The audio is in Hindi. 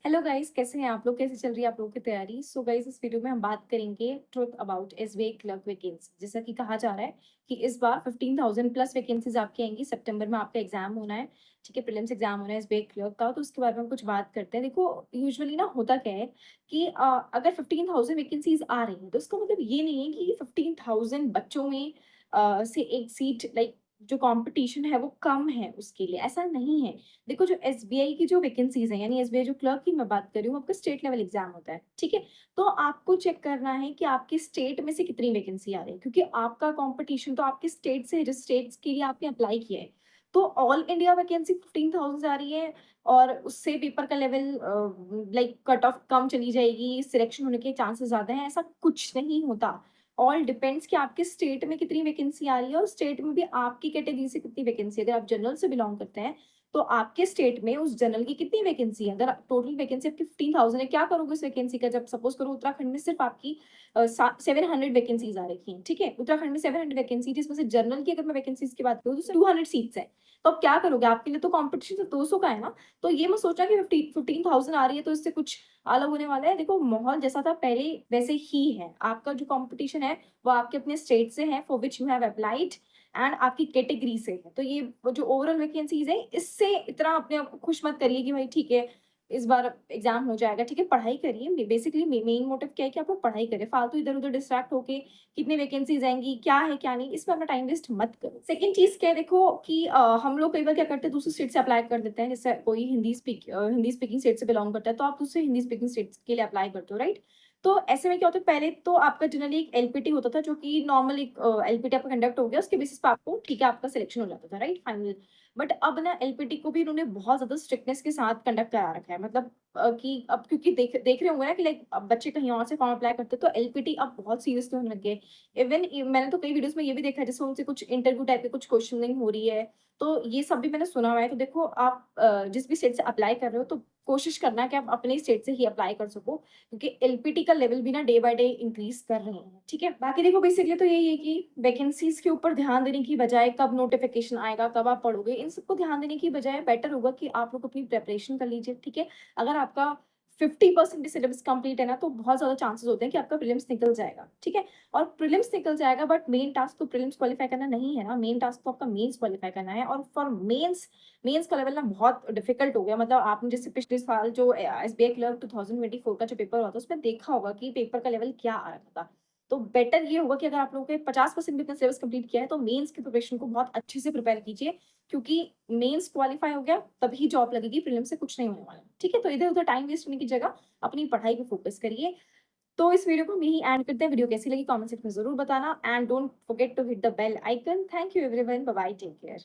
हेलो गाइस, कैसे हैं आप लोग? कैसे चल रही है आप लोगों की तैयारी? सो गाइस, इस वीडियो में हम बात करेंगे truth about SBI clerk vacancy. जैसा कि कहा जा रहा है कि इस बार 15,000 प्लस वैकेंसीज आपकी आएंगी। सितंबर में आपका एग्जाम होना है, ठीक है, प्रीलिम्स एग्जाम होना है एसबीआई क्लर्क का। तो उसके बारे में हम कुछ बात करते हैं। देखो, यूजुअली ना होता क्या है कि अगर 15,000 वैकेंसीज आ रही हैं तो इसका मतलब ये नहीं है कि 15,000 बच्चों में से एक सीट, लाइक जो कंपटीशन है वो कम है उसके लिए, ऐसा नहीं है। देखो, जो एसबीआई की जो वैकेंसीज हैं, यानी एसबीआई जो क्लर्क की मैं बात कर रही हूँ, आपका स्टेट लेवल एग्जाम होता है, ठीक है। तो आपको चेक करना है कि आपके स्टेट में से कितनी वैकेंसी आ रही है, क्योंकि आपका कंपटीशन तो आपके स्टेट से है, जिस स्टेट्स के लिए आपने अप्लाई किया है। तो ऑल इंडिया वैकेंसी 15,000 आ रही है, और उससे पेपर का लेवल, लाइक कट ऑफ कम चली जाएगी, सिलेक्शन होने के चांसेस ज्यादा हैं, ऐसा कुछ नहीं होता। ऑल डिपेंड्स कि आपके स्टेट में कितनी वैकेंसी आ रही है, और स्टेट में भी आपकी कैटेगरी से कितनी वैकेंसी है। अगर आप जनरल से बिलोंग करते हैं तो आपके स्टेट में उस जनरल की कितनी वैकेंसी है। अगर टोटल वैकेंसी आपकी 15,000 है, क्या करोगे उस वैकेंसी का? जब सपोज करो उत्तराखंड में सिर्फ आपकी 700 वैकेंसीज आ रखी हैं, ठीक है, उत्तराखंड में 700 वैकेंसी, जिसमें से जनरल की अगर मैं वैकेंसीज की बात करूँ तो 200 सीट्स है। तो अब क्या करोगे? आपके लिए तो कॉम्पिटिशन तो 200 का है ना। तो ये मत सोचना कि 15,000 आ रही है तो इससे कुछ अलग होने वाला है। देखो, माहौल जैसा था पहले वैसे ही है। आपका जो कॉम्पिटिशन है वो आपके अपने स्टेट से है, for which you have applied, and आपकी कैटेगरी से है। तो ये वो जो ओवरऑल वैकेंसीज है, इससे इतना अपने आप को खुश मत करिए कि भाई ठीक है, इस बार एग्जाम हो जाएगा, ठीक है। पढ़ाई करिए, बेसिकली मेन मोटिव क्या है कि आप लोग पढ़ाई करें। फालतू इधर उधर डिस्ट्रैक्ट होके कितनी वैकेंसीज आएंगी, क्या है क्या नहीं, इसमें अपना टाइम वेस्ट मत करो। सेकंड चीज क्या है, देखो कि हम लोग कई बार क्या करते हैं, दूसरे स्टेट से अप्लाई कर देते हैं। जैसे कोई हिंदी स्पीकिंग स्टेट से बिलोंग करता है तो आप दूसरे हिंदी स्पीकिंग स्टेट के लिए अप्लाई करते हो, राइट। तो ऐसे में क्या होता है, पहले तो आपका जनरली एक एलपीटी होता था, जो कि नॉर्मल एक एलपीटी आपका कंडक्ट हो गया, उसके बेसिस पे आपको ठीक है आपका सिलेक्शन हो जाता था, राइट, फाइनल। बट अब ना एलपीटी को भी इन्होंने बहुत ज्यादा स्ट्रिक्टनेस के साथ कंडक्ट करा रखा है। मतलब कि अब क्योंकि देख देख रहे होंगे ना कि लाइक अब बच्चे कहीं और से फॉर्म अप्लाई करते हैं, तो एलपीटी अब बहुत सीरियसली होने लग गए। इवन मैंने तो कई वीडियोस में ये भी देखा है, जैसे उनसे कुछ इंटरव्यू टाइप के कुछ क्वेश्चनिंग हो रही है। तो ये सब भी मैंने सुना हुआ है। तो देखो, आप जिस भी स्टेट से अप्लाई कर रहे हो तो कोशिश करना कि आप अपने स्टेट से ही अप्लाई कर सको, क्योंकि एलपीटी का लेवल भी ना डे बाय डे इंक्रीज कर रहे हैं, ठीक है। बाकी देखो, बेसिकली तो यही है कि वैकेंसीज के ऊपर ध्यान देने की बजाय कब नोटिफिकेशन आएगा, कब आप पढ़ोगे, इन सबको ध्यान देने की बजाय बेटर होगा कि आप लोग अपनी प्रिपरेशन कर लीजिए, ठीक है। अगर आपका 50% भी सिलेबस कंप्लीट है ना, तो बहुत ज़्यादा चांसेस होते हैं कि आपका प्रीलिम्स निकल जाएगा, ठीक है। और प्रीलिम्स निकल जाएगा, बट मेन टास्क तो प्रीलिम्स क्वालीफाई करना नहीं है ना, मेन टास्क तो आपका मेंस क्वालीफाई करना है। और फॉर मेंस, मेंस का लेवल ना बहुत डिफिकल्ट हो गया। मतलब आपने जैसे पिछले साल जो एसबीआई क्लर्क 2024 का जो पेपर हुआ था, उसमें देखा होगा कि पेपर का लेवल क्या आ रहा था। तो बेटर ये होगा कि अगर आप लोगों के 50% भी अपना सिलेबस कंप्लीट किया है तो मेंस की प्रिपरेशन को बहुत अच्छे से प्रिपेयर कीजिए, क्योंकि मेंस क्वालीफाई हो गया तभी जॉब लगेगी, प्रीलिम्स से कुछ नहीं होने वाला, ठीक है। तो इधर उधर टाइम वेस्ट करने की जगह अपनी पढ़ाई पे फोकस करिए। तो इस वीडियो को हम यही एंड करते हैं। वीडियो कैसी लगी कमेंट सेक्शन में जरूर बताना, and don't forget to hit the bell icon. Thank you everyone, bye bye, take care.